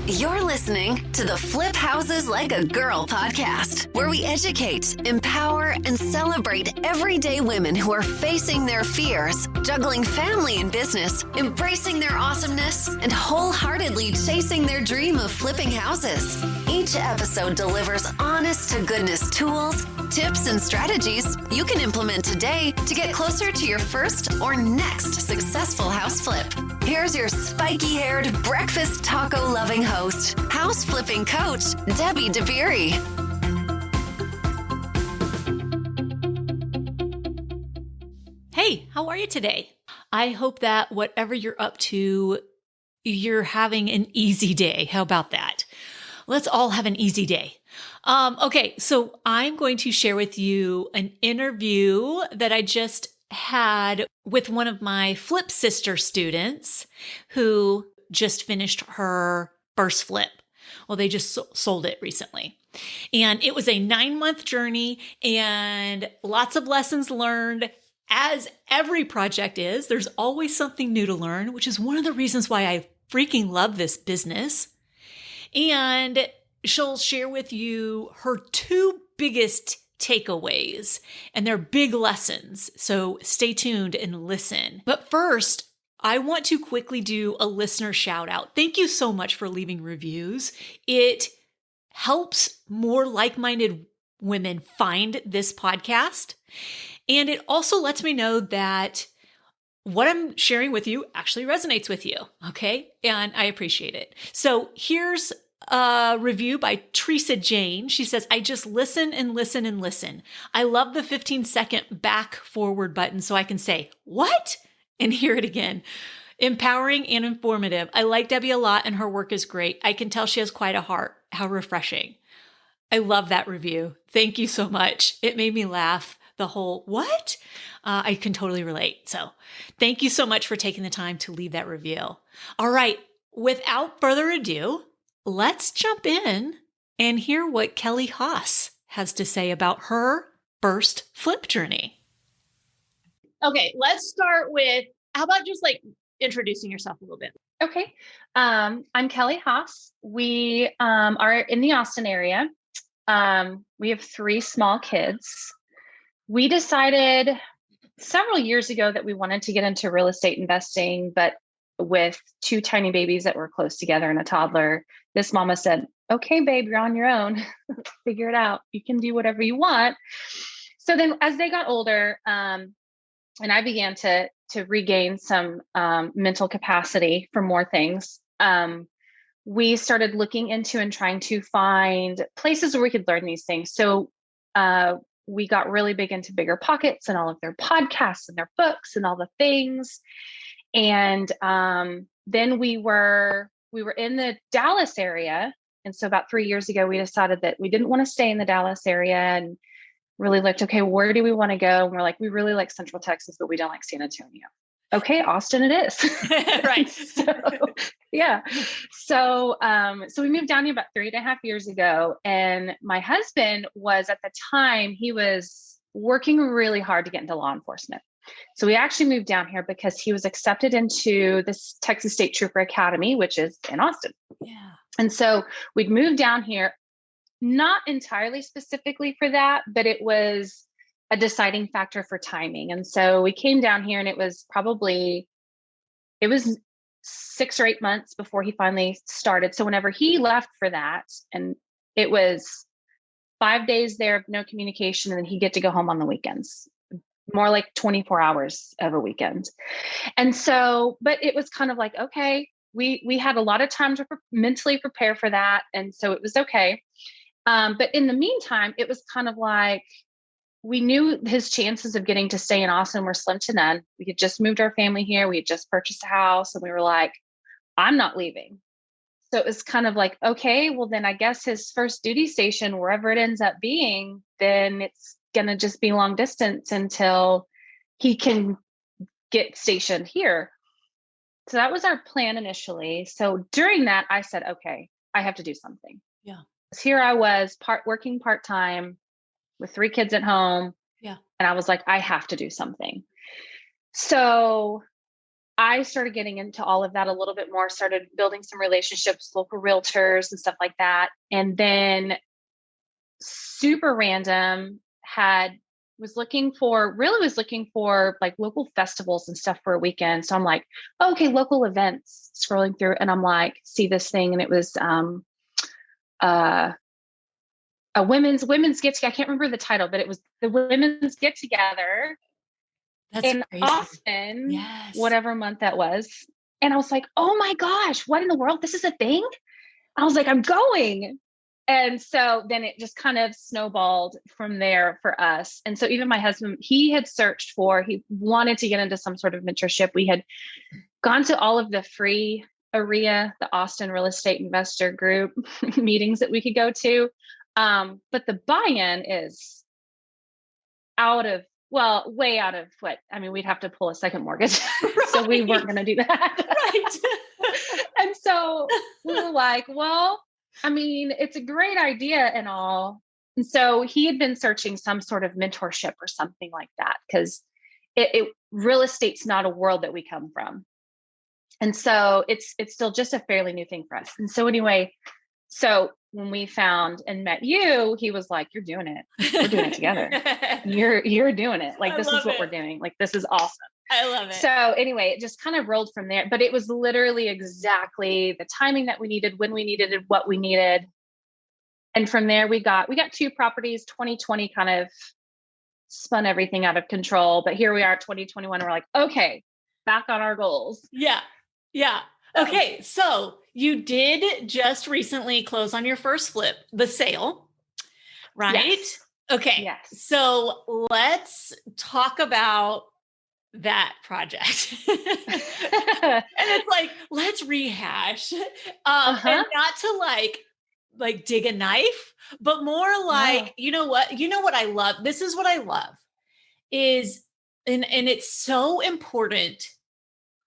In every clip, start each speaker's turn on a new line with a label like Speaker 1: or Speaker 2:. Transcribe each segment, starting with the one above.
Speaker 1: You're listening to the Flip Houses Like a Girl podcast, where we educate, empower, and celebrate everyday women who are facing their fears, juggling family and business, embracing their awesomeness, and wholeheartedly chasing their dream of flipping houses. Each episode delivers honest to goodness tools, tips, and strategies you can implement today to get closer to your first or next successful house flip. Here's your spiky-haired, breakfast taco-loving host, house flipping coach, Debbie DeBeery.
Speaker 2: Hey, how are you today? I hope that whatever you're up to, you're having an easy day. How about that? Let's all have an easy day. Okay, so I'm going to share with you an interview that I just had with one of my Flip Sister students who just finished her first flip. Well, they just sold it recently. And it was a 9-month journey and lots of lessons learned. As every project is, there's always something new to learn, which is one of the reasons why I freaking love this business. And she'll share with you her 2 biggest takeaways, and they're big lessons. So stay tuned and listen. But first, I want to quickly do a listener shout out. Thank you so much for leaving reviews. It helps more like-minded women find this podcast. And it also lets me know that what I'm sharing with you actually resonates with you. Okay. And I appreciate it. So here's a review by Teresa Jane. She says, I just listen and listen and listen. I love the 15-second back forward button so I can say, what? And hear it again. Empowering and informative. I like Debbie a lot and her work is great. I can tell she has quite a heart. How refreshing. I love that review. Thank you so much. It made me laugh. The whole, what? I can totally relate. So thank you so much for taking the time to leave that review. All right. Without further ado, let's jump in and hear what Kelli Haas has to say about her first flip journey. Okay, let's start with, how about just like introducing yourself a little bit?
Speaker 3: Okay. I'm Kelli Haas. We are in the Austin area. We have 3 small kids. We decided several years ago that we wanted to get into real estate investing, but with 2 tiny babies that were close together and a toddler, this mama said, okay, babe, you're on your own. Figure it out. You can do whatever you want. So then as they got older, and I began to regain some mental capacity for more things, we started looking into and trying to find places where we could learn these things. So we got really big into Bigger Pockets and all of their podcasts and their books and all the things. And then we were in the Dallas area. And so about 3 years ago, we decided that we didn't want to stay in the Dallas area and really looked, okay, where do we want to go? And we're like, we really like Central Texas, but we don't like San Antonio. Okay, Austin it is.
Speaker 2: Right.
Speaker 3: Yeah. So we moved down here about 3.5 years ago. And my husband was, at the time, he was working really hard to get into law enforcement. So we actually moved down here because he was accepted into this Texas State Trooper Academy, which is in Austin.
Speaker 2: Yeah.
Speaker 3: And so we'd moved down here, not entirely specifically for that, but it was a deciding factor for timing. And so we came down here and it was 6 or 8 months before he finally started. So whenever he left for that, and it was 5 days there of no communication, and then he'd get to go home on the weekends, more like 24 hours of a weekend. And so, but it was kind of like, okay, we had a lot of time to mentally prepare for that. And so it was okay. But in the meantime, it was kind of like, we knew his chances of getting to stay in Austin were slim to none. We had just moved our family here. We had just purchased a house and we were like, I'm not leaving. So it was kind of like, okay, well then I guess his first duty station, wherever it ends up being, then it's going to just be long distance until he can get stationed here. So that was our plan initially. So during that, I said, okay, I have to do something.
Speaker 2: Yeah.
Speaker 3: Here I was working part-time with 3 kids at home.
Speaker 2: Yeah.
Speaker 3: And I was like, I have to do something. So I started getting into all of that a little bit more, started building some relationships, local realtors and stuff like that. And then super random was looking for like local festivals and stuff for a weekend. So I'm like, oh, okay, local events, scrolling through, and I'm like, see this thing. And it was a women's get together. I can't remember the title, but it was the women's get together in
Speaker 2: crazy.
Speaker 3: Austin,
Speaker 2: Yes.
Speaker 3: whatever month that was. And I was like, oh my gosh, what in the world? This is a thing? I was like, I'm going. And so then it just kind of snowballed from there for us. And so even my husband, he wanted to get into some sort of mentorship. We had gone to all of the free AREA, the Austin Real Estate Investor Group meetings that we could go to. But the buy-in is way out of we'd have to pull a second mortgage. Right. So we weren't going to do that.
Speaker 2: Right.
Speaker 3: And so we were like, well, it's a great idea and all. And so he had been searching some sort of mentorship or something like that, because real estate's not a world that we come from. And so it's still just a fairly new thing for us. And so anyway, when we found and met you, he was like, you're doing it. We're doing it together. You're doing it. Like, this is what we're doing. Like, this is awesome.
Speaker 2: I love it.
Speaker 3: So anyway, it just kind of rolled from there, but it was literally exactly the timing that we needed, when we needed it, what we needed. And from there we got 2 properties. 2020 kind of spun everything out of control, but here we are at 2021. We're like, okay, back on our goals.
Speaker 2: Yeah. Yeah. Okay. So you did just recently close on your first flip, the sale, right?
Speaker 3: Yes.
Speaker 2: Okay.
Speaker 3: Yes.
Speaker 2: So let's talk about that project. And it's like, let's rehash, and not to like dig a knife, but more like, you know what I love? This is what I love is, and it's so important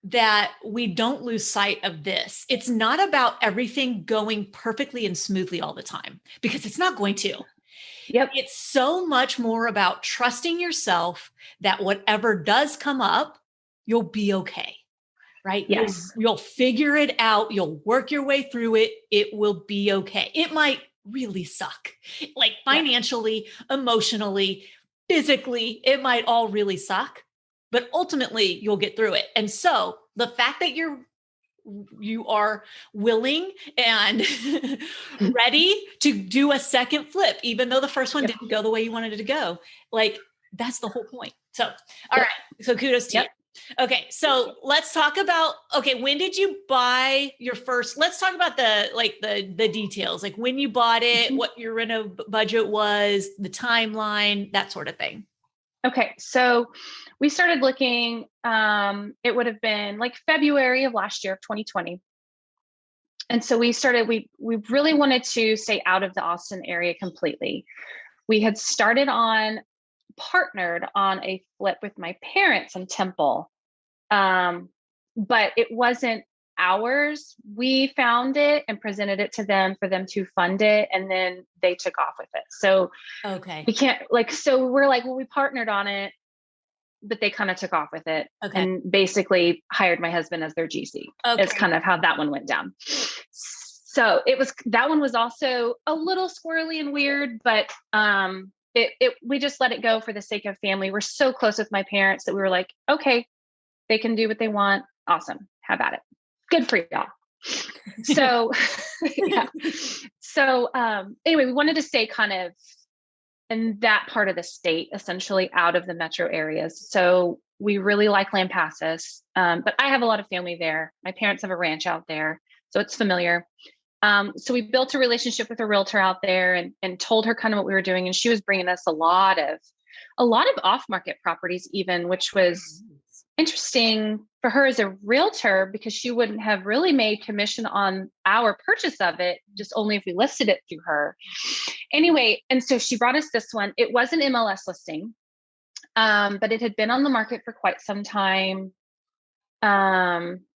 Speaker 2: that we don't lose sight of this. It's not about everything going perfectly and smoothly all the time, because it's not going to.
Speaker 3: Yep.
Speaker 2: It's so much more about trusting yourself that whatever does come up, you'll be okay, right?
Speaker 3: Yes.
Speaker 2: You'll figure it out. You'll work your way through it. It will be okay. It might really suck, like financially, emotionally, physically, it might all really suck, but ultimately you'll get through it. And so the fact that you are willing and ready to do a second flip, even though the first one didn't go the way you wanted it to go. Like, that's the whole point. So, all right. So kudos to you. Okay. So let's talk about, when did you buy your first, let's talk about the details, like when you bought it, what your reno budget was, the timeline, that sort of thing.
Speaker 3: Okay. So we started looking, it would have been like February of last year of 2020. And so we really wanted to stay out of the Austin area completely. We had partnered on a flip with my parents in Temple. But it wasn't ours. We found it and presented it to them for them to fund it. And then they took off with it. So we can't so we're like, well, we partnered on it, but they kind of took off with it and basically hired my husband as their GC. It's kind of how that one went down. So that one was also a little squirrely and weird, but, we just let it go for the sake of family. We're so close with my parents that we were like, okay, they can do what they want. Awesome. Have at it. Good for y'all. So, So, anyway, we wanted to stay kind of in that part of the state, essentially out of the metro areas. So we really like Lampasas, but I have a lot of family there. My parents have a ranch out there, so it's familiar. So we built a relationship with a realtor out there and told her kind of what we were doing. And she was bringing us a lot of off-market properties even, which was interesting for her as a realtor, because she wouldn't have really made commission on our purchase of it, just only if we listed it through her. Anyway, and so she brought us this one. It was an MLS listing, but it had been on the market for quite some time.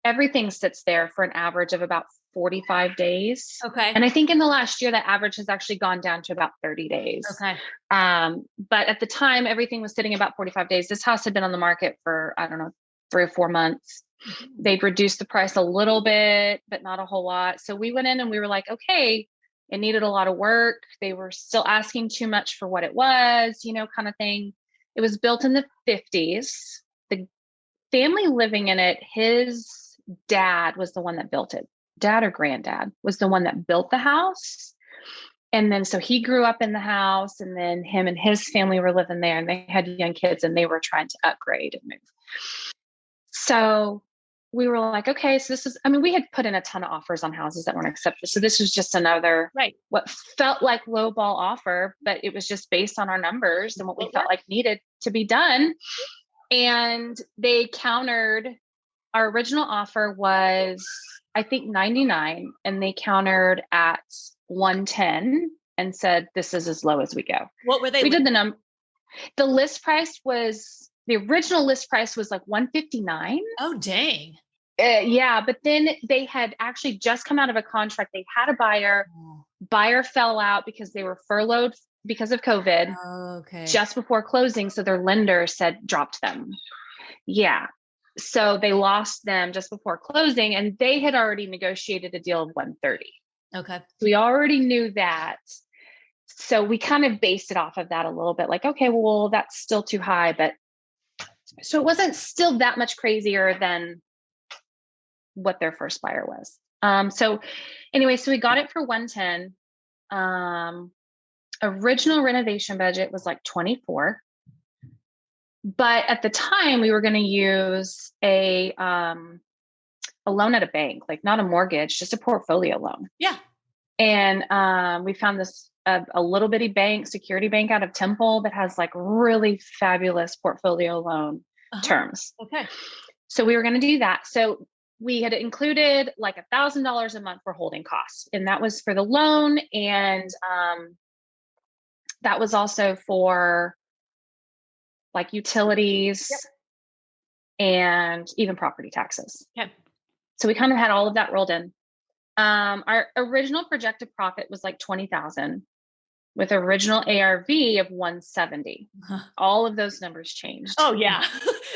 Speaker 3: Everything sits there for an average of about 45 days.
Speaker 2: Okay.
Speaker 3: And I think in the last year, that average has actually gone down to about 30 days.
Speaker 2: Okay.
Speaker 3: But at the time, everything was sitting about 45 days. This house had been on the market for, I don't know, 3 or 4 months. They'd reduced the price a little bit, but not a whole lot. So we went in and we were like, okay, it needed a lot of work. They were still asking too much for what it was, kind of thing. It was built in the 50s. The family living in it, his dad was the one that built it. Dad or granddad was the one that built the house. And then, so he grew up in the house, and then him and his family were living there, and they had young kids, and they were trying to upgrade and move. So we were like, okay, so we had put in a ton of offers on houses that weren't accepted. So this was just another, what felt like low ball offer, but it was just based on our numbers and what we felt like needed to be done. And they countered. Our original offer was, I think, 99, and they countered at 110 and said, this is as low as we go.
Speaker 2: What were they?
Speaker 3: We did the number. The original list price was like 159.
Speaker 2: Oh, dang.
Speaker 3: Yeah. But then they had actually just come out of a contract. They had a buyer. Buyer fell out because they were furloughed because of COVID.
Speaker 2: Okay.
Speaker 3: Just before closing. So their lender said, dropped them. Yeah. So they lost them just before closing, and they had already negotiated a deal of 130.
Speaker 2: Okay.
Speaker 3: So we already knew that. So we kind of based it off of that a little bit, like, okay, well, that's still too high, but so it wasn't still that much crazier than what their first buyer was. So anyway, so we got it for 110. Original renovation budget was like 24. But at the time we were going to use a loan at a bank, like not a mortgage, just a portfolio loan.
Speaker 2: Yeah.
Speaker 3: And we found this a little bitty bank, Security Bank out of Temple, that has like really fabulous portfolio loan terms.
Speaker 2: Okay.
Speaker 3: So we were going to do that. So we had included like $1,000 a month for holding costs, and that was for the loan. And that was also for like utilities and even property taxes.
Speaker 2: Okay.
Speaker 3: So we kind of had all of that rolled in. Our original projected profit was like 20,000 with original ARV of 170. All of those numbers changed.
Speaker 2: Oh yeah.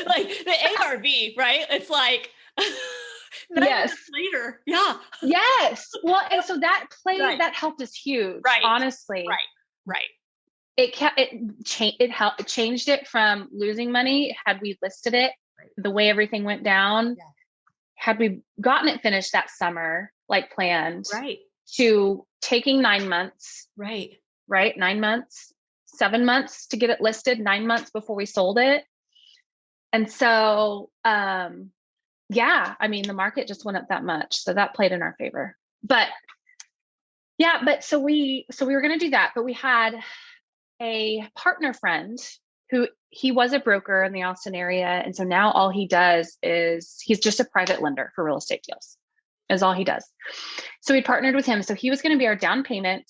Speaker 2: Like the ARV, right? It's like 9
Speaker 3: yes.
Speaker 2: years later. Yeah.
Speaker 3: Yes. Well, and so that that helped us huge. Right. Honestly.
Speaker 2: Right.
Speaker 3: It changed it from losing money had we listed it the way everything went down. Yeah. Had we gotten it finished that summer, like planned, to taking 9 months, right? 9 months, 7 months to get it listed, 9 months before we sold it. And so, the market just went up that much. So that played in our favor, but so we were going to do that, but we had a partner friend who he was a broker in the Austin area. And so now all he does is he's just a private lender for real estate deals is all he does. So we partnered with him. So he was going to be our down payment.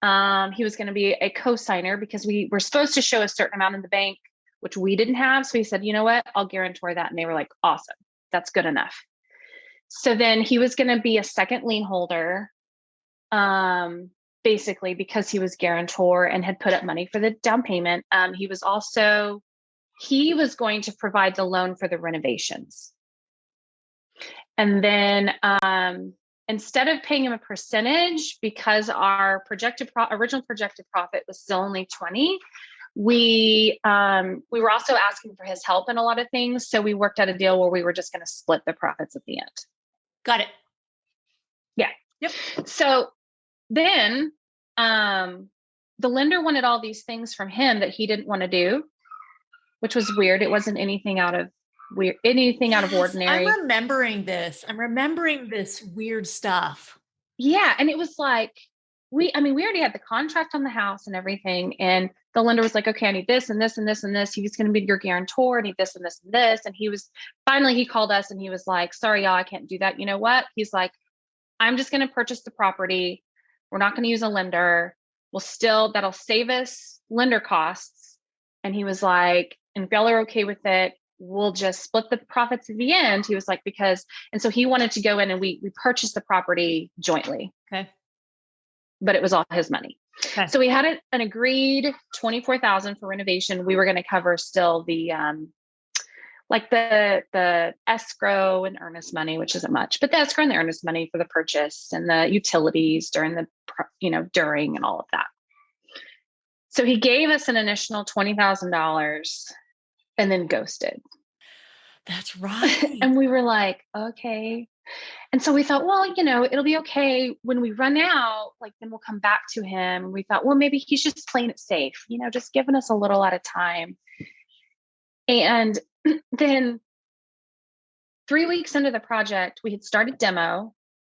Speaker 3: He was going to be a co-signer because we were supposed to show a certain amount in the bank, which we didn't have. So he said, you know what, I'll guarantor that. And they were like, awesome. That's good enough. So then he was going to be a second lien holder. Basically because he was guarantor and had put up money for the down payment. He was going to provide the loan for the renovations. And then instead of paying him a percentage, because our original projected profit was still only 20, we were also asking for his help in a lot of things. So we worked out a deal where we were just going to split the profits at the end.
Speaker 2: Got it.
Speaker 3: Yeah. Yep. So then the lender wanted all these things from him that he didn't want to do, which was weird. It wasn't anything out of ordinary.
Speaker 2: I'm remembering this weird stuff.
Speaker 3: Yeah. And it was like, we already had the contract on the house and everything. And the lender was like, okay, I need this and this and this and this. He's going to be your guarantor. I need this and this and this. And he called us and he was like, sorry, y'all, I can't do that. You know what? He's like, I'm just going to purchase the property. We're not going to use a lender. That'll save us lender costs. And he was like, and if y'all are okay with it, we'll just split the profits at the end. He was like, and so he wanted to go in and we purchased the property jointly.
Speaker 2: Okay.
Speaker 3: But it was all his money.
Speaker 2: Okay.
Speaker 3: So we had an agreed $24,000 for renovation. We were going to cover still the like the escrow and earnest money, which isn't much, but the escrow and the earnest money for the purchase and the utilities during during and all of that. So he gave us an initial $20,000 and then ghosted.
Speaker 2: That's right.
Speaker 3: And we were like, okay. And so we thought, well, it'll be okay when we run out, like, then we'll come back to him. We thought, well, maybe he's just playing it safe, just giving us a little at a time. And then 3 weeks into the project, we had started demo.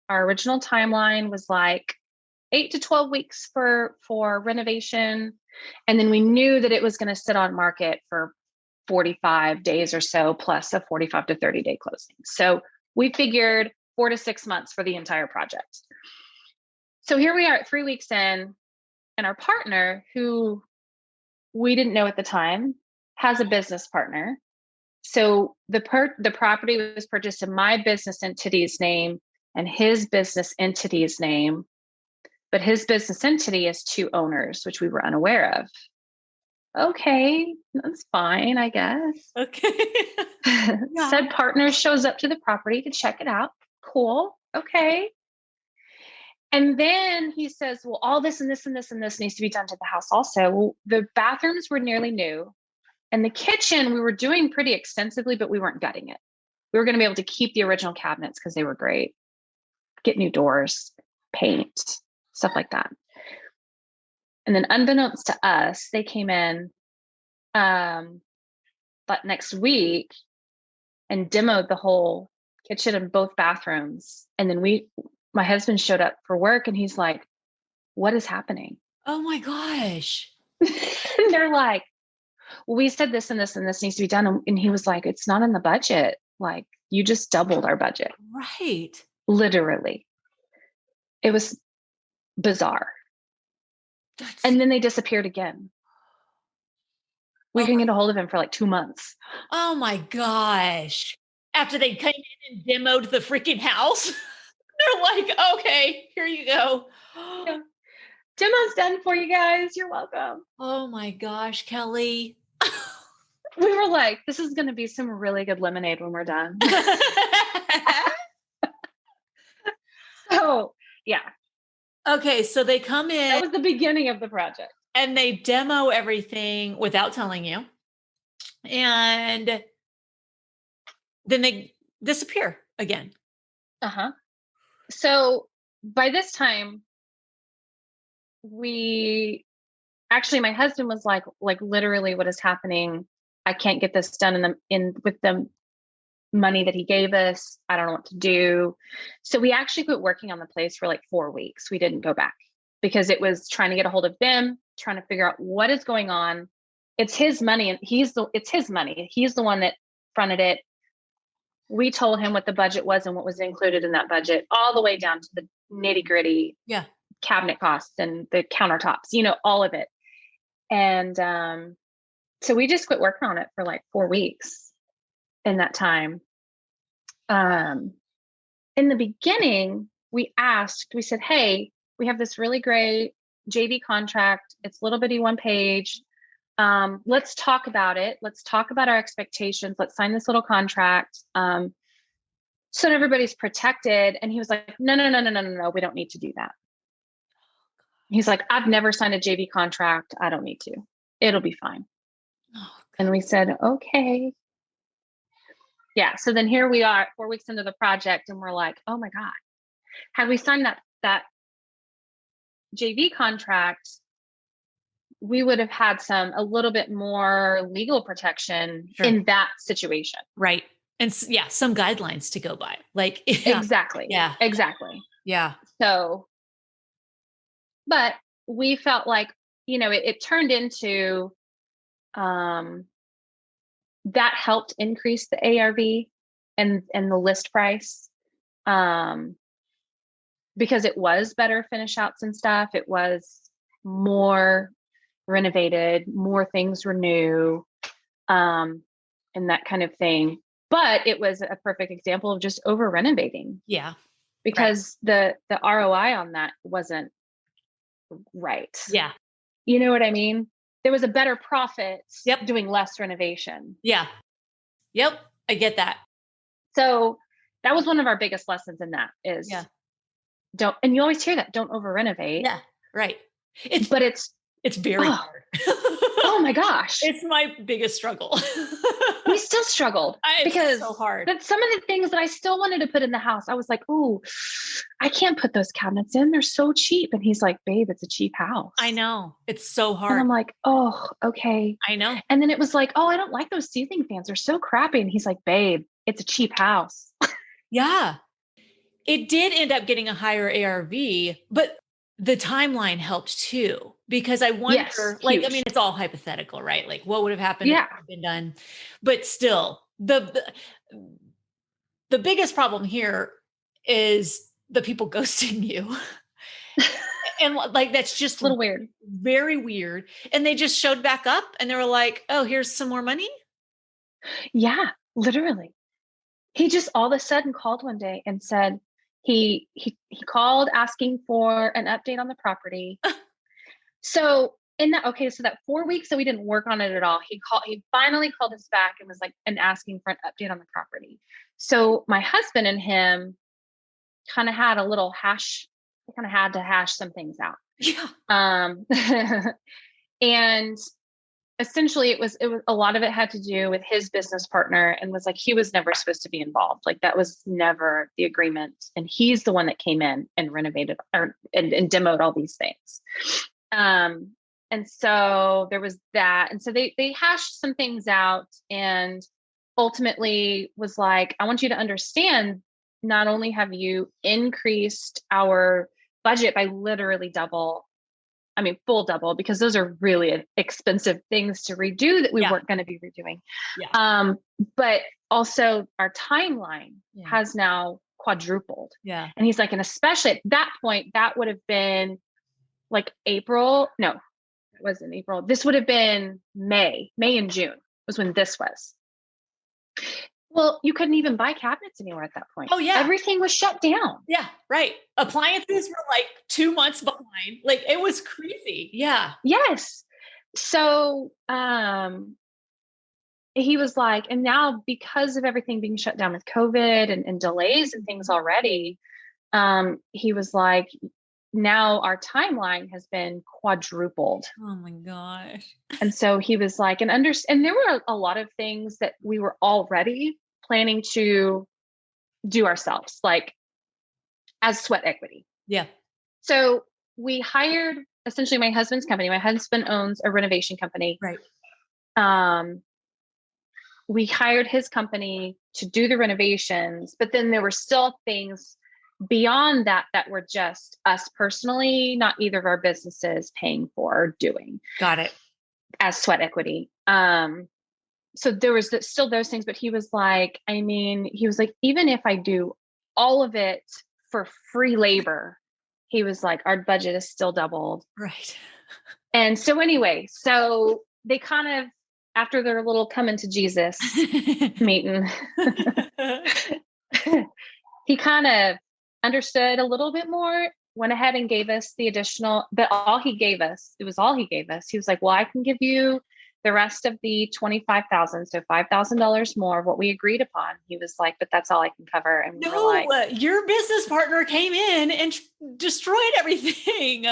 Speaker 3: Our original timeline was like 8 to 12 weeks for renovation. And then we knew that it was going to sit on market for 45 days or so, plus a 45 to 30 day closing. So we figured 4 to 6 months for the entire project. So here we are at 3 weeks in, and our partner, who we didn't know at the time, has a business partner. So the property was purchased in my business entity's name and his business entity's name, but his business entity has 2 owners, which we were unaware of. Okay, that's fine, I guess.
Speaker 2: Okay.
Speaker 3: Yeah. Said partner shows up to the property to check it out. Cool. Okay. And then he says, well, all this and this and this and this needs to be done to the house also. Well, the bathrooms were nearly new. And the kitchen, we were doing pretty extensively, but we weren't gutting it. We were going to be able to keep the original cabinets because they were great. Get new doors, paint, stuff like that. And then unbeknownst to us, they came in but next week and demoed the whole kitchen and both bathrooms. And then my husband showed up for work and he's like, what is happening?
Speaker 2: Oh my gosh.
Speaker 3: And they're like, well, we said this and this and this needs to be done. And he was like, it's not in the budget. Like, you just doubled our budget.
Speaker 2: Right.
Speaker 3: Literally. It was bizarre. And then they disappeared again. We couldn't get a hold of him for like 2 months.
Speaker 2: Oh my gosh. After they came in and demoed the freaking house, they're like, okay, here you go.
Speaker 3: Yeah. Demo's done for you guys. You're welcome.
Speaker 2: Oh my gosh, Kelli.
Speaker 3: We were like, this is going to be some really good lemonade when we're done. So, yeah.
Speaker 2: Okay, so they come in.
Speaker 3: That was the beginning of the project.
Speaker 2: And they demo everything without telling you. And then they disappear again.
Speaker 3: Uh-huh. So by this time, my husband was like literally, what is happening? I can't get this done with the money that he gave us. I don't know what to do. So we actually quit working on the place for like 4 weeks. We didn't go back because it was trying to get a hold of them, trying to figure out what is going on. It's his money and it's his money. He's the one that fronted it. We told him what the budget was and what was included in that budget, all the way down to the nitty gritty cabinet costs and the countertops, all of it. And so we just quit working on it for like 4 weeks in that time. In the beginning, we said, hey, we have this really great JV contract. It's a little bitty 1 page. Let's talk about it. Let's talk about our expectations. Let's sign this little contract. So that everybody's protected. And he was like, no, we don't need to do that. He's like, I've never signed a JV contract. I don't need to. It'll be fine. Oh, and we said, okay. Yeah. So then here we are 4 weeks into the project and we're like, oh my God, had we signed that JV contract, we would have had a little bit more legal protection in that situation.
Speaker 2: Right. And some guidelines to go by. Like,
Speaker 3: exactly. Yeah, exactly.
Speaker 2: Yeah.
Speaker 3: So, but we felt like, it turned into, that helped increase the ARV and the list price. Because it was better finish outs and stuff. It was more renovated, more things were new, and that kind of thing. But it was a perfect example of just over renovating.
Speaker 2: Yeah.
Speaker 3: Because the ROI on that wasn't right.
Speaker 2: Yeah.
Speaker 3: You know what I mean? There was a better profit doing less renovation.
Speaker 2: Yeah. Yep. I get that.
Speaker 3: So that was one of our biggest lessons in that is
Speaker 2: Yeah.
Speaker 3: don't, and you always hear that, don't over renovate.
Speaker 2: Yeah. Right.
Speaker 3: But it's
Speaker 2: very
Speaker 3: oh,
Speaker 2: hard.
Speaker 3: oh my gosh.
Speaker 2: It's my biggest struggle.
Speaker 3: We still struggled
Speaker 2: It's
Speaker 3: because
Speaker 2: so hard.
Speaker 3: but some of the things that I still wanted to put in the house, I was like, "Ooh, I can't put those cabinets in. They're so cheap." And he's like, "Babe, it's a cheap house."
Speaker 2: I know. It's so
Speaker 3: And
Speaker 2: hard.
Speaker 3: I'm like, "Oh, okay."
Speaker 2: I know.
Speaker 3: And then it was like, "Oh, I don't like those ceiling fans. They're so crappy." And he's like, "Babe, it's a cheap house."
Speaker 2: Yeah. It did end up getting a higher ARV, but the timeline helped too, because I wonder,
Speaker 3: Yes,
Speaker 2: like, I
Speaker 3: huge.
Speaker 2: mean, it's all hypothetical, right? Like what would have happened if
Speaker 3: Yeah.
Speaker 2: it had been done? But still, the biggest problem here is the people ghosting you. And like, that's just
Speaker 3: A little weird.
Speaker 2: very weird. And they just showed back up and they were like, oh, here's some more money.
Speaker 3: Yeah, literally. He just all of a sudden called one day and said he called asking for an update on the property. So in that okay, so that 4 weeks that we didn't work on it at all, he finally called us back and was like and asking for an update on the property. So my husband and him kind of had a little hash, we kind of had to hash some things out.
Speaker 2: Yeah.
Speaker 3: And essentially it was a lot of it had to do with his business partner and was like he was never supposed to be involved, like that was never the agreement, and he's the one that came in and renovated and demoed all these things. And so there was that, and so they hashed some things out and ultimately was like, I want you to understand, not only have you increased our budget by literally double, I mean, full double, because those are really expensive things to redo that we weren't going to be redoing.
Speaker 2: Yeah.
Speaker 3: But also our timeline has now quadrupled.
Speaker 2: Yeah.
Speaker 3: And he's like, and especially at that point, that would have been like April. No, it wasn't April. This would have been May and June was when this was. Well, you couldn't even buy cabinets anywhere at that point.
Speaker 2: Oh yeah.
Speaker 3: Everything was shut down.
Speaker 2: Yeah. Right. Appliances were like 2 months behind. Like it was crazy. Yeah.
Speaker 3: Yes. So, he was like, and now because of everything being shut down with COVID and delays and things already, he was like, now our timeline has been quadrupled.
Speaker 2: Oh my gosh.
Speaker 3: And so he was like, and there were a lot of things that we were already planning to do ourselves, like as sweat equity.
Speaker 2: Yeah.
Speaker 3: So we hired essentially my husband's company. My husband owns a renovation company.
Speaker 2: Right.
Speaker 3: We hired his company to do the renovations, but then there were still things beyond that that were just us personally, not either of our businesses paying for or doing.
Speaker 2: Got it.
Speaker 3: As sweat equity. So there was still those things, but he was like, even if I do all of it for free labor, he was like, our budget is still doubled.
Speaker 2: Right.
Speaker 3: And so anyway, so they kind of, after their little coming to Jesus meeting, he kind of understood a little bit more, went ahead and gave us the additional, but all he gave us. He was like, well, I can give you the rest of the $25,000. So $5,000 more of what we agreed upon. He was like, but that's all I can cover. And we were like,
Speaker 2: your business partner came in and destroyed everything.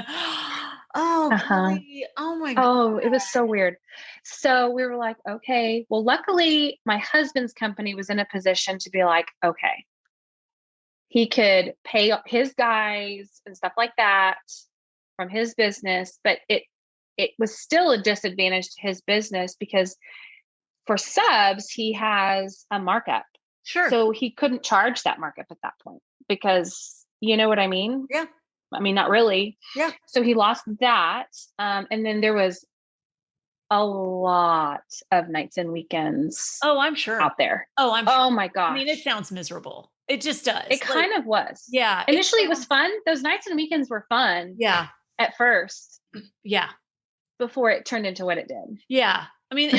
Speaker 2: Oh, Kelli. Oh my God.
Speaker 3: Oh, it was so weird. So we were like, okay, well, luckily my husband's company was in a position to be like, okay, he could pay his guys and stuff like that from his business, but it was still a disadvantage to his business because for subs, he has a markup.
Speaker 2: Sure.
Speaker 3: So he couldn't charge that markup at that point because you know what I mean?
Speaker 2: Yeah.
Speaker 3: I mean, not really.
Speaker 2: Yeah.
Speaker 3: So he lost that. And then there was a lot of nights and weekends.
Speaker 2: Oh, I'm sure.
Speaker 3: Out there.
Speaker 2: Oh, I'm sure.
Speaker 3: Oh my gosh.
Speaker 2: I mean, it sounds miserable. It just does.
Speaker 3: It kind of was.
Speaker 2: Yeah.
Speaker 3: Initially it was fun. Those nights and weekends were fun.
Speaker 2: Yeah.
Speaker 3: At first.
Speaker 2: Yeah.
Speaker 3: Before it turned into what it did.
Speaker 2: Yeah. I mean,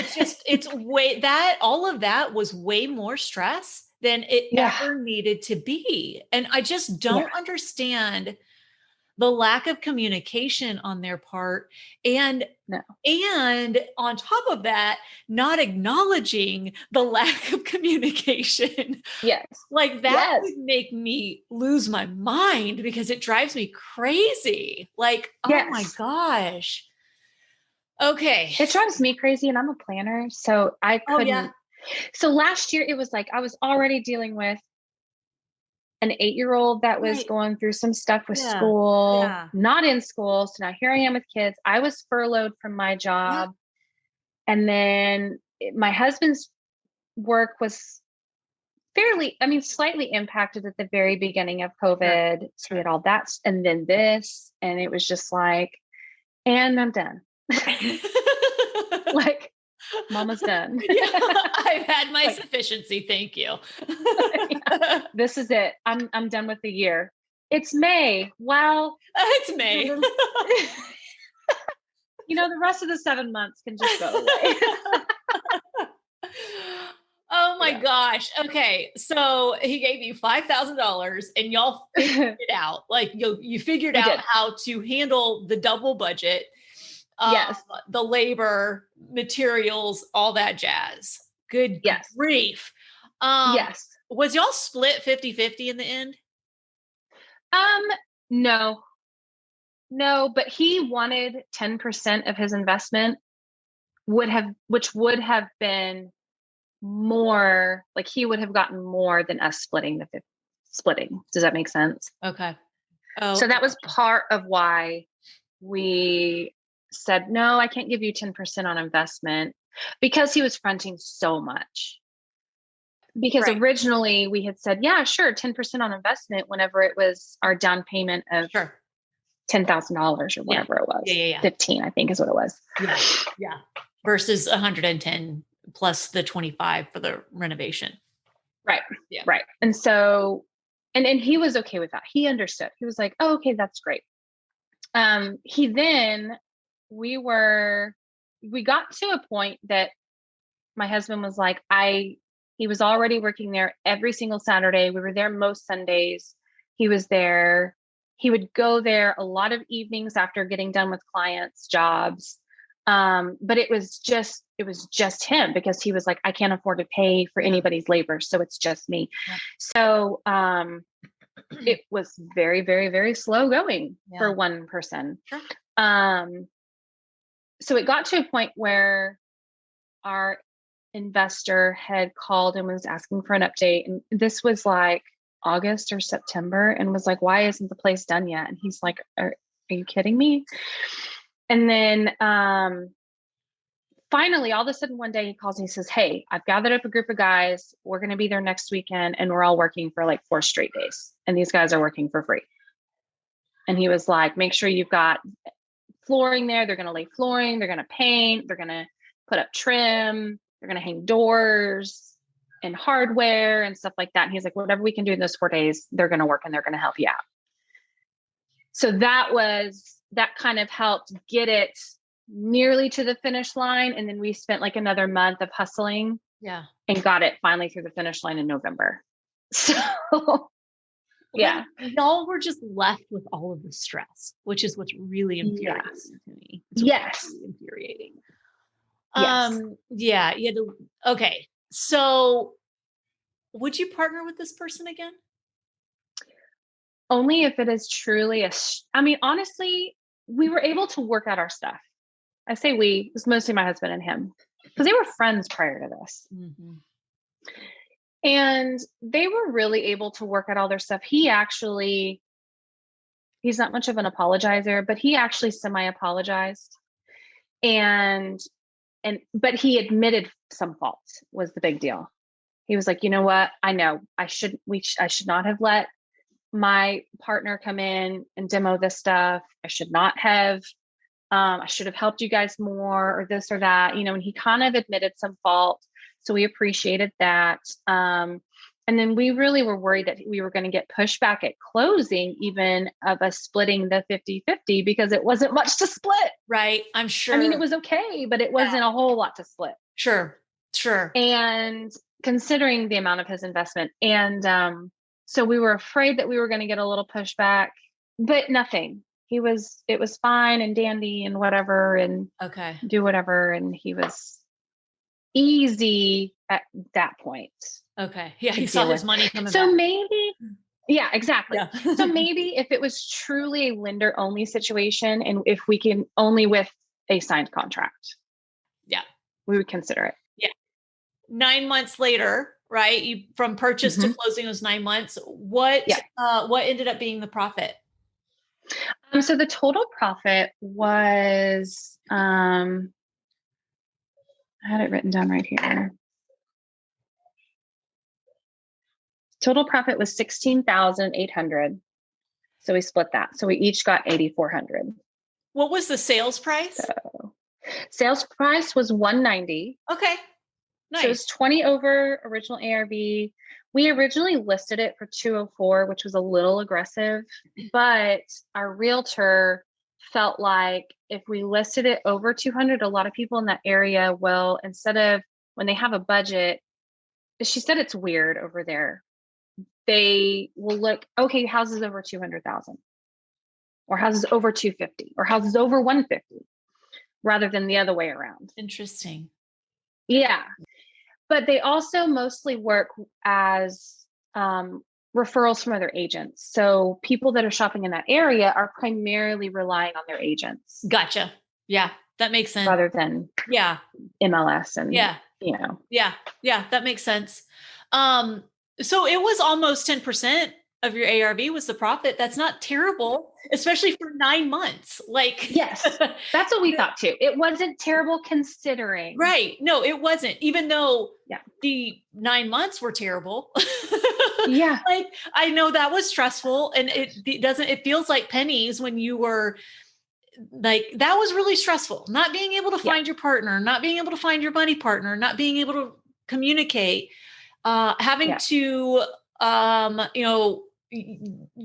Speaker 2: all of that was way more stress than it ever needed to be. And I just don't understand the lack of communication on their part, and
Speaker 3: No.
Speaker 2: and on top of that, not acknowledging the lack of communication.
Speaker 3: Yes.
Speaker 2: Like that
Speaker 3: Yes.
Speaker 2: would make me lose my mind because it drives me crazy. Like, oh my
Speaker 3: Yes.
Speaker 2: gosh. Okay.
Speaker 3: It drives me crazy, and I'm a planner, so I
Speaker 2: Oh
Speaker 3: couldn't.
Speaker 2: yeah.
Speaker 3: So last year it was like I was already dealing with an 8-year-old that was
Speaker 2: Right.
Speaker 3: going through some stuff with
Speaker 2: Yeah.
Speaker 3: school,
Speaker 2: Yeah.
Speaker 3: not in school. So now here I am with kids. I was furloughed from my
Speaker 2: Yeah.
Speaker 3: job. And then my husband's work was slightly impacted at the very beginning of
Speaker 2: Sure.
Speaker 3: COVID. So we had all that, and then this, and it was just like, and I'm done.
Speaker 2: Right.
Speaker 3: Like, mama's done.
Speaker 2: Yeah, I've had my
Speaker 3: Like,
Speaker 2: sufficiency. Thank you.
Speaker 3: yeah, this is it. I'm done with the year. It's May. Well,
Speaker 2: It's May.
Speaker 3: The rest of the 7 months can just go away.
Speaker 2: Oh my
Speaker 3: Yeah.
Speaker 2: gosh. Okay. So he gave you $5,000 and y'all figured it out. Like you figured
Speaker 3: We
Speaker 2: out
Speaker 3: did.
Speaker 2: how to handle the double budget,
Speaker 3: Yes.
Speaker 2: the labor, materials, all that jazz. Good
Speaker 3: Yes.
Speaker 2: grief.
Speaker 3: Yes.
Speaker 2: Was y'all split 50-50 in the end?
Speaker 3: No. No, but he wanted 10% of his investment which would have been more, like he would have gotten more than us splitting. Does that make sense?
Speaker 2: Okay. Oh,
Speaker 3: So that was part of why we said, no, I can't give you 10% on investment, because he was fronting so much. Because
Speaker 2: right.
Speaker 3: originally we had said, yeah, sure, 10% on investment whenever it was our down payment of
Speaker 2: Sure.
Speaker 3: $10,000 or whatever it was.
Speaker 2: Yeah.
Speaker 3: 15, I think is what it was.
Speaker 2: Yeah. Versus 110 plus the 25 for the renovation.
Speaker 3: Right.
Speaker 2: Yeah.
Speaker 3: Right. And so, and he was okay with that. He understood. He was like, oh, okay, that's great. We got to a point that my husband was like, he was already working there every single Saturday. We were there most Sundays. He was there. He would go there a lot of evenings after getting done with clients' jobs. But it was just him, because he was like, I can't afford to pay for anybody's labor. So it's just me. Yeah. So, it was very, very, very slow going for one person. Sure. So it got to a point where our investor had called and was asking for an update. And this was like August or September, and was like, why isn't the place done yet? And he's like, are you kidding me? And then finally, all of a sudden one day he calls me and he says, hey, I've gathered up a group of guys. We're going to be there next weekend, and we're all working for like 4 straight days. And these guys are working for free. And he was like, make sure you've got flooring there. They're going to lay flooring. They're going to paint. They're going to put up trim. They're going to hang doors and hardware and stuff like that. And he's like, whatever we can do in those 4 days, they're going to work and they're going to help you out. So that kind of helped get it nearly to the finish line. And then we spent like another month of hustling. Yeah. And got it finally through the finish line in November. So yeah.
Speaker 2: Y'all were just left with all of the stress, which is what's really infuriating to me. It's really infuriating. Yes. Yeah. You had to, okay. So would you partner with this person again?
Speaker 3: Only if it is truly honestly, we were able to work out our stuff. I say we, it was mostly my husband and him, because they were friends prior to this. Mm-hmm. And they were really able to work out all their stuff. He's not much of an apologizer, but he actually semi-apologized. But he admitted some faults was the big deal. He was like, you know what? I know I should not have let my partner come in and demo this stuff. I should not have, I should have helped you guys more, or this or that, and he kind of admitted some fault. So we appreciated that. And then we really were worried that we were going to get pushback at closing, even of us splitting the 50-50, because it wasn't much to split.
Speaker 2: Right. I'm sure.
Speaker 3: I mean, it was okay, but it wasn't a whole lot to split.
Speaker 2: Sure.
Speaker 3: And considering the amount of his investment. And so we were afraid that we were going to get a little pushback, but nothing. it was fine and dandy and whatever, and
Speaker 2: Okay.
Speaker 3: do whatever. And he was easy at that point
Speaker 2: Okay. Yeah.
Speaker 3: to
Speaker 2: He saw
Speaker 3: deal
Speaker 2: his
Speaker 3: with.
Speaker 2: money coming
Speaker 3: So
Speaker 2: back.
Speaker 3: maybe, yeah, exactly.
Speaker 2: Yeah.
Speaker 3: So maybe if it was truly a lender only situation, and if we can only with a signed contract,
Speaker 2: Yeah.
Speaker 3: we would consider it.
Speaker 2: Yeah. 9 months later, right? You from purchase to
Speaker 3: Mhm.
Speaker 2: closing was 9 months. What
Speaker 3: Yeah.
Speaker 2: what ended up being the profit?
Speaker 3: So the total profit was, I had it written down right here. Total profit was 16,800. So we split that. So we each got 8,400.
Speaker 2: What was the sales price?
Speaker 3: So sales price was 190.
Speaker 2: Okay.
Speaker 3: So it was
Speaker 2: Nice.
Speaker 3: 20 over original ARV. We originally listed it for 204, which was a little aggressive, but our realtor felt like if we listed it over 200, a lot of people in that area will, instead of when they have a budget, she said it's weird over there. They will look, okay, houses over 200,000 or houses over 250 or houses over 150 rather than the other way around.
Speaker 2: Interesting.
Speaker 3: Yeah. But they also mostly work as referrals from other agents. So people that are shopping in that area are primarily relying on their agents
Speaker 2: Gotcha. Yeah. That makes sense.
Speaker 3: rather than
Speaker 2: Yeah.
Speaker 3: MLS and,
Speaker 2: Yeah.
Speaker 3: you know.
Speaker 2: Yeah. Yeah. That makes sense. So it was almost 10% of your ARV was the profit. That's not terrible, especially for 9 months. Like,
Speaker 3: Yes, that's what we thought too. It wasn't terrible considering.
Speaker 2: right. No, it wasn't, even though
Speaker 3: Yeah.
Speaker 2: the 9 months were terrible.
Speaker 3: Yeah.
Speaker 2: Like, I know that was stressful, and it feels like pennies when you were like, that was really stressful. Not being able to find your partner, not being able to find your money partner, not being able to communicate, having to, you know,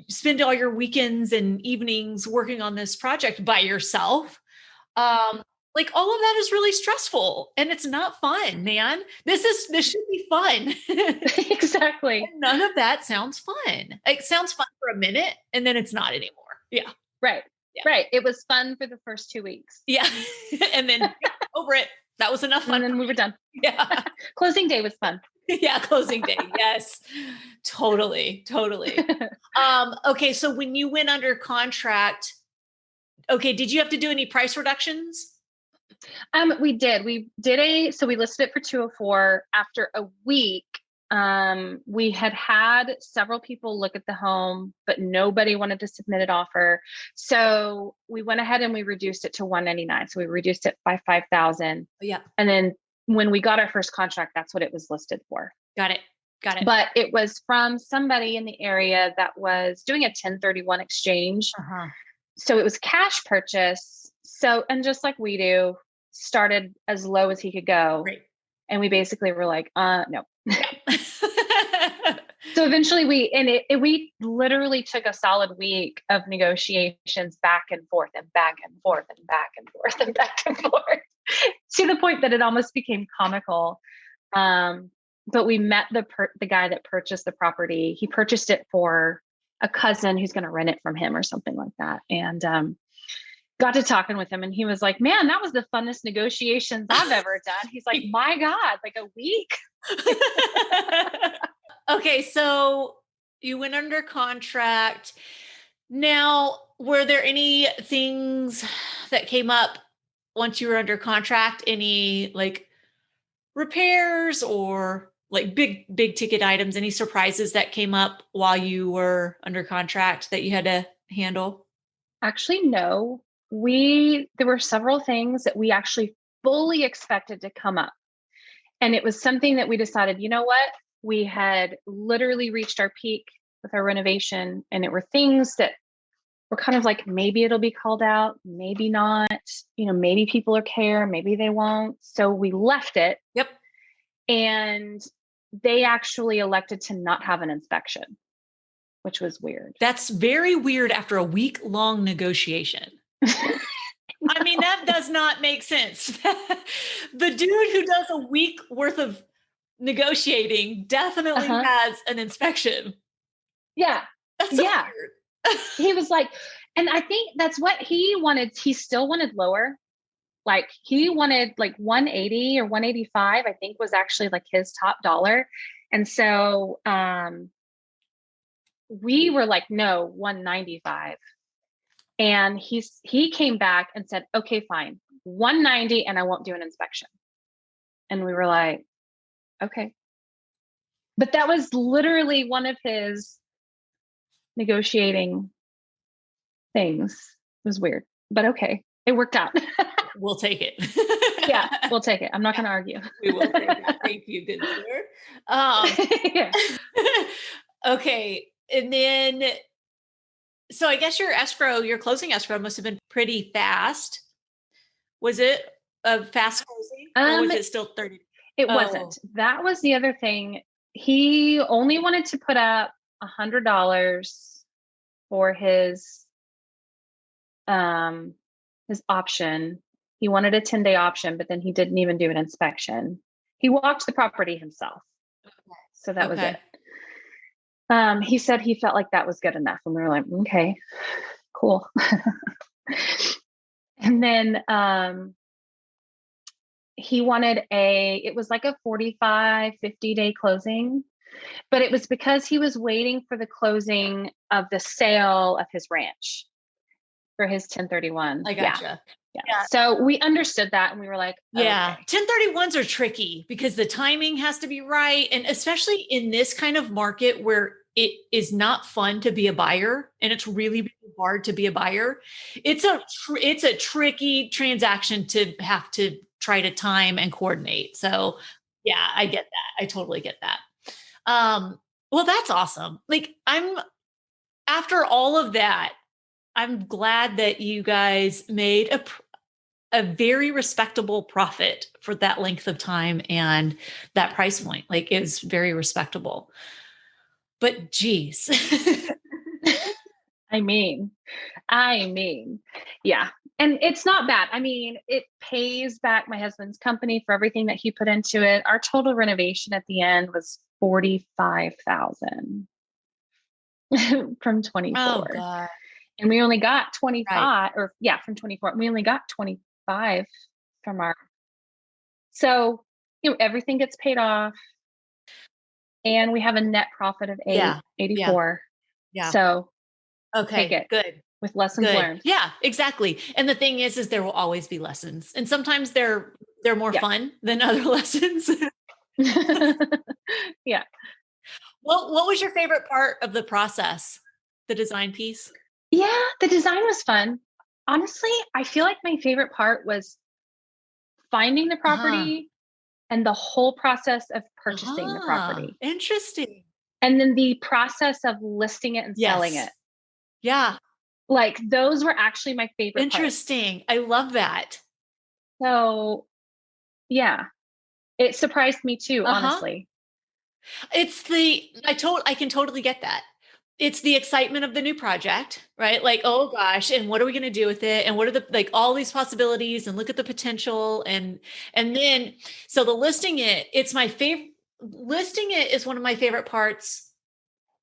Speaker 2: spend all your weekends and evenings working on this project by yourself. Like, all of that is really stressful, and it's not fun, man. This should be fun.
Speaker 3: Exactly.
Speaker 2: None of that sounds fun. It sounds fun for a minute, and then it's not anymore. Yeah.
Speaker 3: Right.
Speaker 2: Yeah.
Speaker 3: Right. It was fun for the first 2 weeks.
Speaker 2: Yeah. And then over it. That was enough fun.
Speaker 3: And then we were done.
Speaker 2: Yeah.
Speaker 3: Closing day was fun.
Speaker 2: Yeah. Closing day. Yes. Totally. Totally. Okay. So when you went under contract, okay, did you have to do any price reductions?
Speaker 3: We did. So we listed it for 204. After a week, we had several people look at the home, but nobody wanted to submit an offer. So we went ahead and we reduced it to 199. So we reduced it by 5,000.
Speaker 2: Yeah.
Speaker 3: And then when we got our first contract, that's what it was listed for.
Speaker 2: Got it. Got it.
Speaker 3: But it was from somebody in the area that was doing a 1031 exchange.
Speaker 2: Uh-huh.
Speaker 3: So it was cash purchase. So, and just like we do, started as low as he could go.
Speaker 2: Right.
Speaker 3: And we basically were like, no. So eventually we literally took a solid week of negotiations back and forth and back and forth and back and forth and back and forth to the point that it almost became comical. But we met the guy that purchased the property. He purchased it for a cousin who's going to rent it from him or something like that. And, got to talking with him, and he was like, man, that was the funnest negotiations I've ever done. He's like, my God, like a week.
Speaker 2: Okay. So you went under contract. Now, were there any things that came up once you were under contract? Any like repairs or like big ticket items? Any surprises that came up while you were under contract that you had to handle?
Speaker 3: Actually, no. There were several things that we actually fully expected to come up. And it was something that we decided, you know what? We had literally reached our peak with our renovation, and it were things that were kind of like, maybe it'll be called out, maybe not, you know, maybe people will care, maybe they won't. So we left it.
Speaker 2: Yep.
Speaker 3: And they actually elected to not have an inspection, which was weird.
Speaker 2: That's very weird after a week-long negotiation. I mean, that does not make sense. The dude who does a week worth of negotiating definitely has an inspection.
Speaker 3: Yeah.
Speaker 2: That's so
Speaker 3: yeah.
Speaker 2: weird.
Speaker 3: He was like, And I think that's what he wanted. He still wanted lower. Like he wanted like 180 or 185, I think was actually like his top dollar. And so we were like, no, 195. And he came back and said, okay, fine, 190, and I won't do an inspection. And we were like, okay. But that was literally one of his negotiating things. It was weird, but okay. It worked out.
Speaker 2: We'll take it.
Speaker 3: Yeah, we'll take it. I'm not going to argue.
Speaker 2: We will take it. Thank you, good sir.
Speaker 3: Yeah.
Speaker 2: Okay. And then, so I guess your closing escrow must have been pretty fast. Was it a fast closing or was it still 30?
Speaker 3: It wasn't. That was the other thing. He only wanted to put up $100 for his option. He wanted a 10-day option, but then he didn't even do an inspection. He walked the property himself. So that was it. He said he felt like that was good enough. And we were like, okay, cool. And then he wanted it was like a 45, 50-day closing, but it was because he was waiting for the closing of the sale of his ranch for his 1031.
Speaker 2: I gotcha.
Speaker 3: Yeah. So we understood that and we were like,
Speaker 2: yeah,
Speaker 3: okay.
Speaker 2: 1031s are tricky because the timing has to be right. And especially in this kind of market where it is not fun to be a buyer and it's really, really hard to be a buyer. It's a tricky transaction to have to try to time and coordinate. So yeah, I get that. I totally get that. Well, that's awesome. Like after all of that, I'm glad that you guys made a very respectable profit for that length of time and that price point. Like it was very respectable. But geez.
Speaker 3: I mean, yeah. And it's not bad. I mean, it pays back my husband's company for everything that he put into it. Our total renovation at the end was $45,000 from 24.
Speaker 2: Oh God.
Speaker 3: And we only got 25 from 24. We only got 25 from our, so, everything gets paid off and we have a net profit of 84.
Speaker 2: Yeah.
Speaker 3: So
Speaker 2: okay,
Speaker 3: take it
Speaker 2: good.
Speaker 3: with lessons learned.
Speaker 2: Yeah, exactly. And the thing is there will always be lessons and sometimes they're more fun than other lessons.
Speaker 3: Yeah.
Speaker 2: Well, what was your favorite part of the process? The design piece?
Speaker 3: Yeah, the design was fun. Honestly, I feel like my favorite part was finding the property and the whole process of purchasing the property.
Speaker 2: Interesting.
Speaker 3: And then the process of listing it and selling it.
Speaker 2: Yeah.
Speaker 3: Like those were actually my favorite
Speaker 2: Interesting. I love that.
Speaker 3: So yeah, it surprised me too, honestly.
Speaker 2: It's I can totally get that. It's the excitement of the new project, right? Like, oh gosh, and what are we going to do with it? And what are all these possibilities and look at the potential. And then, so the listing it's my favorite, listing it is one of my favorite parts.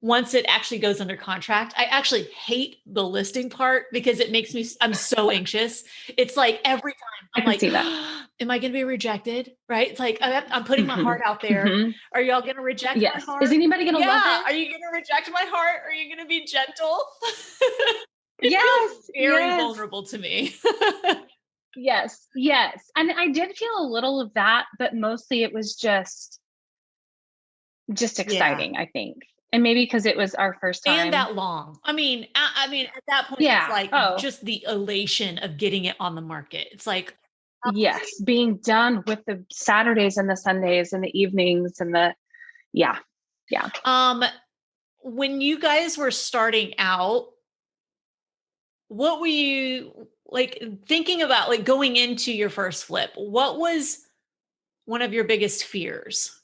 Speaker 2: Once it actually goes under contract, I actually hate the listing part because it makes me, I'm so anxious. It's like every time I'm like, am I going to be rejected? Right? It's like, I'm putting my heart out there. Are y'all going to reject my heart?
Speaker 3: Is anybody going to love it?
Speaker 2: Are you going to reject my heart? Are you going to be gentle?
Speaker 3: Yes.
Speaker 2: Very vulnerable to me.
Speaker 3: Yes. And I did feel a little of that, but mostly it was just exciting, I think. And maybe because it was our first time.
Speaker 2: And that long. I mean, at that point, it's like just the elation of getting it on the market. It's like,
Speaker 3: yes, being done with the Saturdays and the Sundays and the evenings and yeah.
Speaker 2: When you guys were starting out, what were you like thinking about, like going into your first flip? What was one of your biggest fears?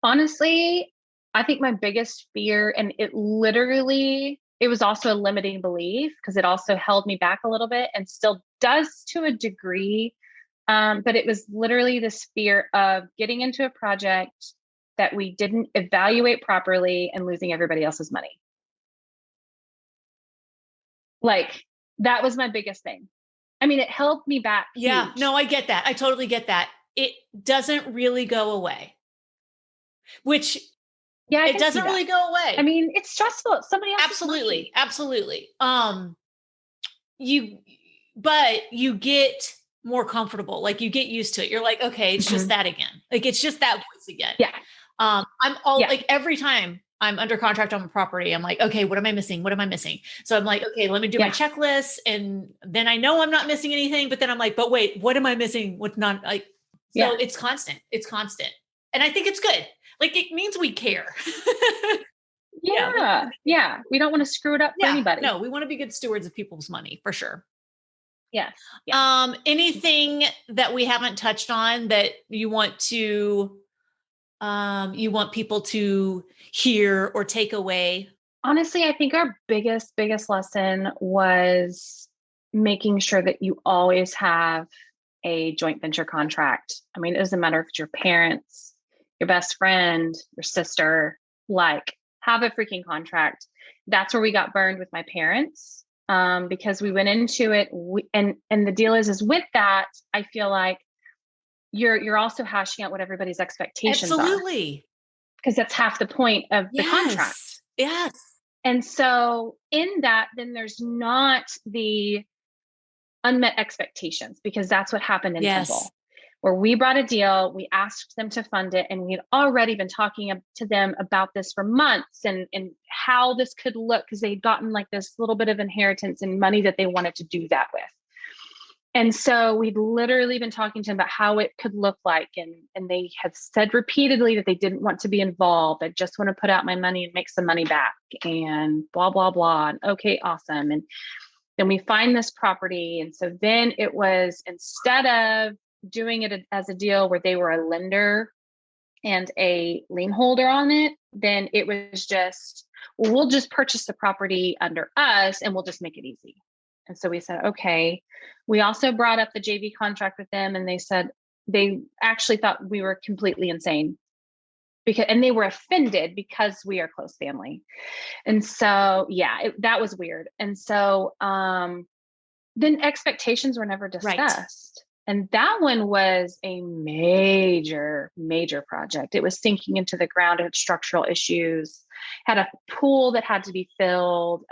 Speaker 3: Honestly, I think my biggest fear, and it was also a limiting belief because it also held me back a little bit and still does to a degree. But it was literally this fear of getting into a project that we didn't evaluate properly and losing everybody else's money. Like That was my biggest thing. I mean, it held me back.
Speaker 2: Yeah.
Speaker 3: Huge.
Speaker 2: No, I get that. I totally get that. It doesn't really go away, which
Speaker 3: Yeah, I
Speaker 2: it
Speaker 3: can see
Speaker 2: doesn't
Speaker 3: that.
Speaker 2: really go away.
Speaker 3: I mean, it's stressful. It's somebody else's
Speaker 2: Absolutely.
Speaker 3: money.
Speaker 2: Absolutely. But you get more comfortable. Like you get used to it. You're like, okay, it's just that again. Like it's just that voice again.
Speaker 3: Yeah.
Speaker 2: Like every time I'm under contract on a property, I'm like, okay, what am I missing? What am I missing? So I'm like, okay, let me do my checklist. And then I know I'm not missing anything, but then I'm like, but wait, what am I missing? What's not like, so it's constant. It's constant. And I think it's good. Like it means we care.
Speaker 3: Yeah. We don't want to screw it up for anybody.
Speaker 2: No, we want to be good stewards of people's money for sure.
Speaker 3: Yes.
Speaker 2: Anything that we haven't touched on that you want people to hear or take away?
Speaker 3: Honestly, I think our biggest lesson was making sure that you always have a joint venture contract. I mean, it doesn't matter if it's your parents, your best friend, your sister, like have a freaking contract. That's where we got burned with my parents. Because we went into it and the deal is with that, I feel like you're also hashing out what everybody's expectations are.
Speaker 2: Absolutely.
Speaker 3: Because that's half the point of the contract.
Speaker 2: Yes.
Speaker 3: And so in that, then there's not the unmet expectations, because that's what happened in Temple, where we brought a deal, we asked them to fund it, and we had already been talking to them about this for months and how this could look, because they'd gotten like this little bit of inheritance and money that they wanted to do that with. And so we'd literally been talking to them about how it could look like. And they had said repeatedly that they didn't want to be involved. I just want to put out my money and make some money back and blah, blah, blah. And okay, awesome. And then we find this property. And so then it was, instead of doing it as a deal where they were a lender and a lien holder on it, then it was just, well, we'll just purchase the property under us and we'll just make it easy. And so we said, okay. We also brought up the JV contract with them, and they said they actually thought we were completely insane and they were offended because we are close family. And so, that was weird. And so, then expectations were never discussed. Right. And that one was a major, major project. It was sinking into the ground. It had structural issues, had a pool that had to be filled,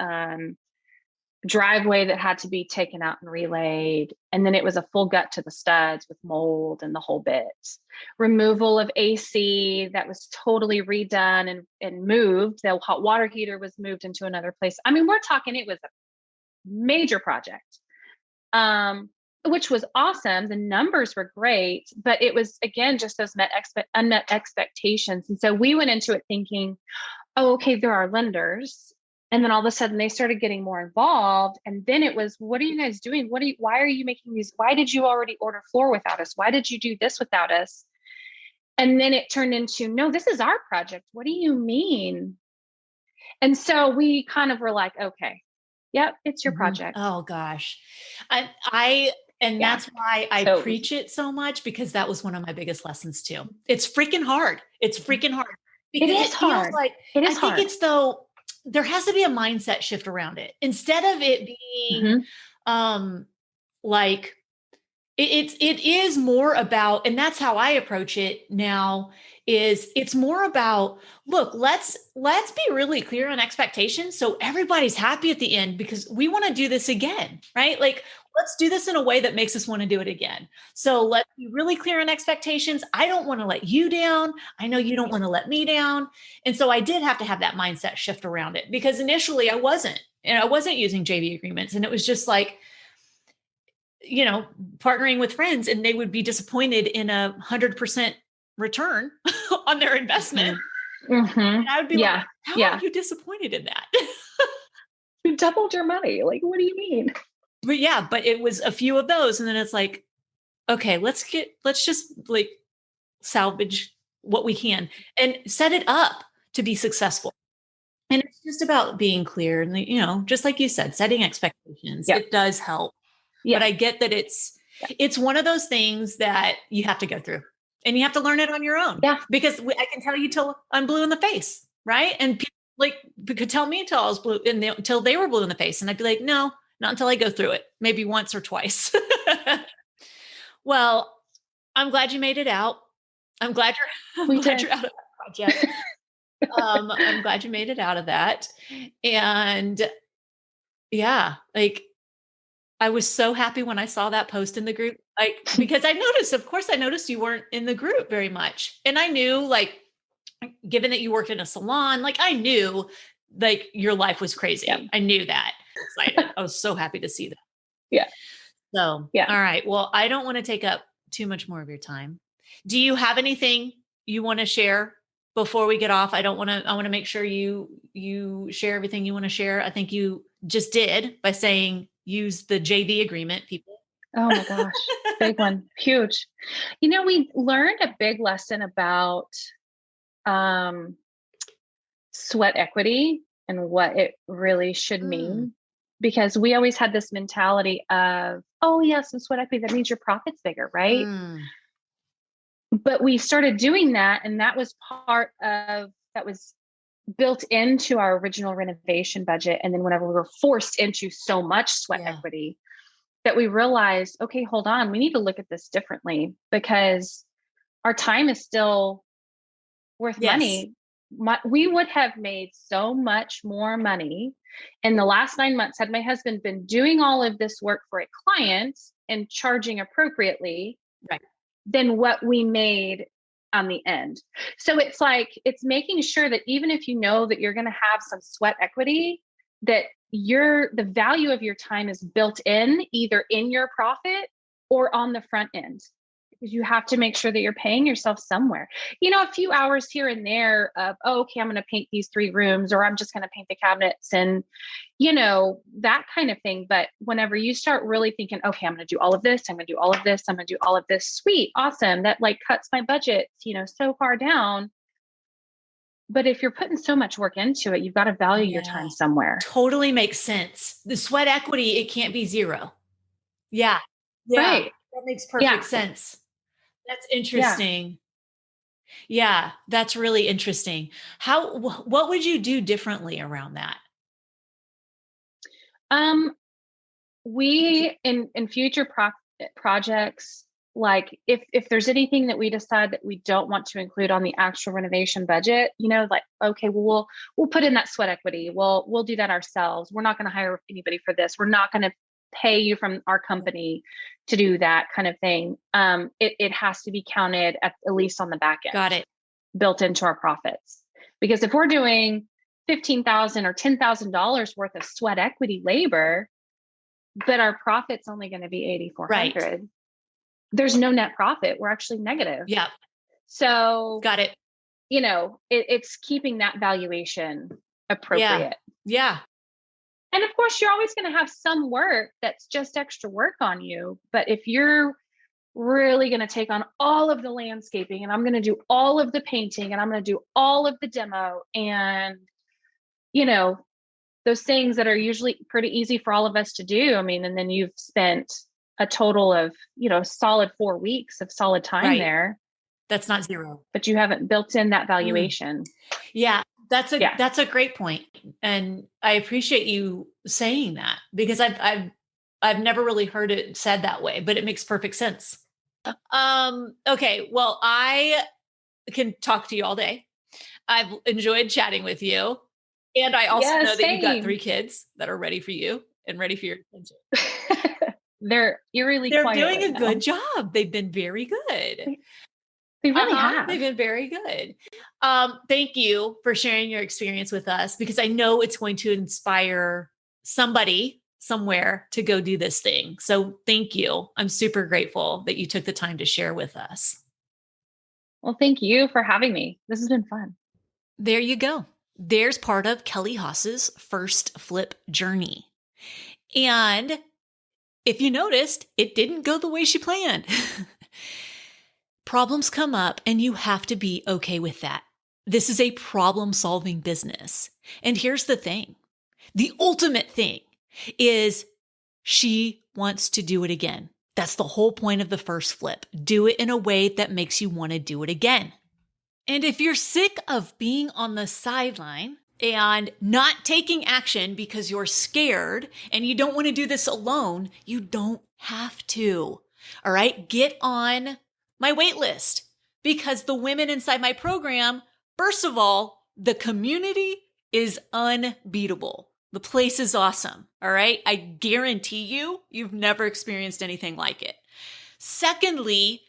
Speaker 3: driveway that had to be taken out and relayed. And then it was a full gut to the studs with mold and the whole bit. Removal of AC that was totally redone and moved. The hot water heater was moved into another place. I mean, we're talking, it was a major project, which was awesome. The numbers were great, but it was, again, just those unmet expectations. And so we went into it thinking, oh, okay, there are lenders. And then all of a sudden they started getting more involved. And then it was, what are you guys doing? Why are you making these? Why did you already order floor without us? Why did you do this without us? And then it turned into, no, this is our project. What do you mean? And so we kind of were like, okay, yep, it's your project.
Speaker 2: Oh gosh. That's why I preach it so much, because that was one of my biggest lessons too. It's freaking hard. It's freaking hard.
Speaker 3: It is hard.
Speaker 2: Like,
Speaker 3: it is
Speaker 2: I
Speaker 3: hard.
Speaker 2: think it's though, there has to be a mindset shift around it. Instead of it being like, it is more about, and that's how I approach it now, is it's more about, look, let's be really clear on expectations so everybody's happy at the end, because we want to do this again, right? Like, let's do this in a way that makes us want to do it again. So let's be really clear on expectations. I don't want to let you down. I know you don't want to let me down. And so I did have to have that mindset shift around it, because initially I wasn't using JV agreements. And it was just like, partnering with friends, and they would be disappointed in 100% return on their investment. And I would be like, how are you disappointed in that?
Speaker 3: You doubled your money. Like, what do you mean?
Speaker 2: But it was a few of those. And then it's like, okay, let's just like salvage what we can and set it up to be successful. And it's just about being clear and, just like you said, setting expectations. It does help. But I get that it's one of those things that you have to go through, and you have to learn it on your own. Yeah. Because I can tell you till I'm blue in the face. Right. And people could tell me until I was blue until they were blue in the face. And I'd be like, no, Not until I go through it, maybe once or twice. Well, I'm glad you made it out. I'm glad you're, I'm
Speaker 3: We
Speaker 2: glad
Speaker 3: did.
Speaker 2: you're out of that project. I'm glad you made it out of that. And yeah, like I was so happy when I saw that post in the group, like, because I noticed, of course, I noticed you weren't in the group very much. And I knew, like, given that you worked in a salon, like, I knew, like, your life was crazy.
Speaker 3: Yeah.
Speaker 2: I knew that. Excited. I was so happy to see that.
Speaker 3: Yeah.
Speaker 2: So,
Speaker 3: Yeah.
Speaker 2: all right. Well, I don't want to take up too much more of your time. Do you have anything you want to share before we get off? I want to make sure you share everything you want to share. I think you just did by saying use the JV agreement, people.
Speaker 3: Oh my gosh. Big one. Huge. We learned a big lesson about sweat equity and what it really should mean. Because we always had this mentality of, oh yeah, some sweat equity, that means your profit's bigger, right? But we started doing that, and that was that was built into our original renovation budget. And then whenever we were forced into so much sweat equity, that we realized, okay, hold on, we need to look at this differently, because our time is still worth money. We would have made so much more money in the last 9 months had my husband been doing all of this work for a client and charging appropriately, than what we made on the end. So it's like, it's making sure that even if you know that you're going to have some sweat equity, that the value of your time is built in either in your profit or on the front end. Because you have to make sure that you're paying yourself somewhere. A few hours here and there of, oh, okay, I'm going to paint these 3 rooms, or I'm just going to paint the cabinets, and, that kind of thing. But whenever you start really thinking, okay, I'm going to do all of this, I'm going to do all of this, I'm going to do all of this, sweet, awesome. That like cuts my budget, so far down. But if you're putting so much work into it, you've got to value your time somewhere.
Speaker 2: Totally makes sense. The sweat equity, it can't be zero. Yeah.
Speaker 3: Right.
Speaker 2: That makes perfect sense. That's interesting. Yeah, that's really interesting. What would you do differently around that?
Speaker 3: We in future projects, like if there's anything that we decide that we don't want to include on the actual renovation budget, like, okay, well, we'll put in that sweat equity. We'll do that ourselves. We're not going to hire anybody for this. We're not going to pay you from our company to do that kind of thing. It has to be counted at least on the back end.
Speaker 2: Got it.
Speaker 3: Built into our profits. Because if we're doing $15,000 or $10,000 worth of sweat equity labor, but our profit's only going to be $8,400, there's no net profit. We're actually negative.
Speaker 2: Yeah.
Speaker 3: So
Speaker 2: got it.
Speaker 3: It's keeping that valuation appropriate.
Speaker 2: Yeah.
Speaker 3: And of course, you're always going to have some work that's just extra work on you. But if you're really going to take on all of the landscaping, and I'm going to do all of the painting, and I'm going to do all of the demo, and, those things that are usually pretty easy for all of us to do. I mean, and then you've spent a total of, solid 4 weeks of solid time there.
Speaker 2: That's not zero.
Speaker 3: But you haven't built in that valuation.
Speaker 2: Yeah. That's a great point. And I appreciate you saying that, because I've never really heard it said that way, but it makes perfect sense. Okay. Well, I can talk to you all day. I've enjoyed chatting with you. And I also know that you've got 3 kids that are ready for you and ready for your attention.
Speaker 3: They're eerily
Speaker 2: They're
Speaker 3: quiet
Speaker 2: doing
Speaker 3: right
Speaker 2: a
Speaker 3: now.
Speaker 2: good job. They've been very good.
Speaker 3: They really have.
Speaker 2: They've been very good. Thank you for sharing your experience with us, because I know it's going to inspire somebody somewhere to go do this thing. So thank you. I'm super grateful that you took the time to share with us.
Speaker 3: Well, thank you for having me. This has been fun.
Speaker 2: There you go. There's part of Kelli Haas's first flip journey. And if you noticed, it didn't go the way she planned. Problems come up, and you have to be okay with that. This is a problem-solving business. And here's the thing. The ultimate thing is she wants to do it again. That's the whole point of the first flip. Do it in a way that makes you want to do it again. And if you're sick of being on the sideline, and not taking action because you're scared and you don't want to do this alone, you don't have to. All right. Get on my wait list because the women inside my program, first of all, the community is unbeatable. The place is awesome. All right. I guarantee you've never experienced anything like it. Secondly,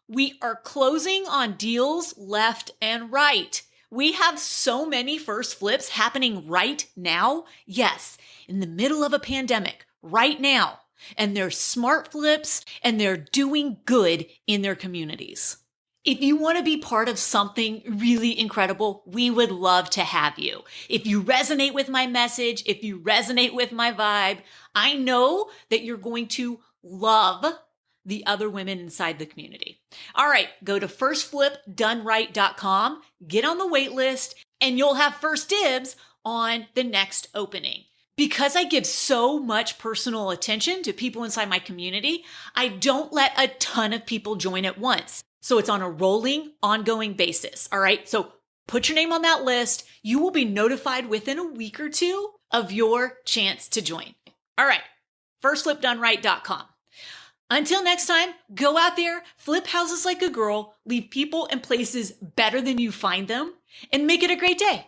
Speaker 2: we are closing on deals left and right. We have so many first flips happening right now. Yes, in the middle of a pandemic, right now. And they're smart flips and they're doing good in their communities. If you want to be part of something really incredible, we would love to have you. If you resonate with my message, if you resonate with my vibe, I know that you're going to love the other women inside the community. All right, go to firstflipdoneright.com, get on the wait list, and you'll have first dibs on the next opening. Because I give so much personal attention to people inside my community, I don't let a ton of people join at once. So it's on a rolling, ongoing basis. All right, so put your name on that list. You will be notified within a week or two of your chance to join. All right, firstflipdoneright.com. Until next time, go out there, flip houses like a girl, leave people and places better than you find them, and make it a great day.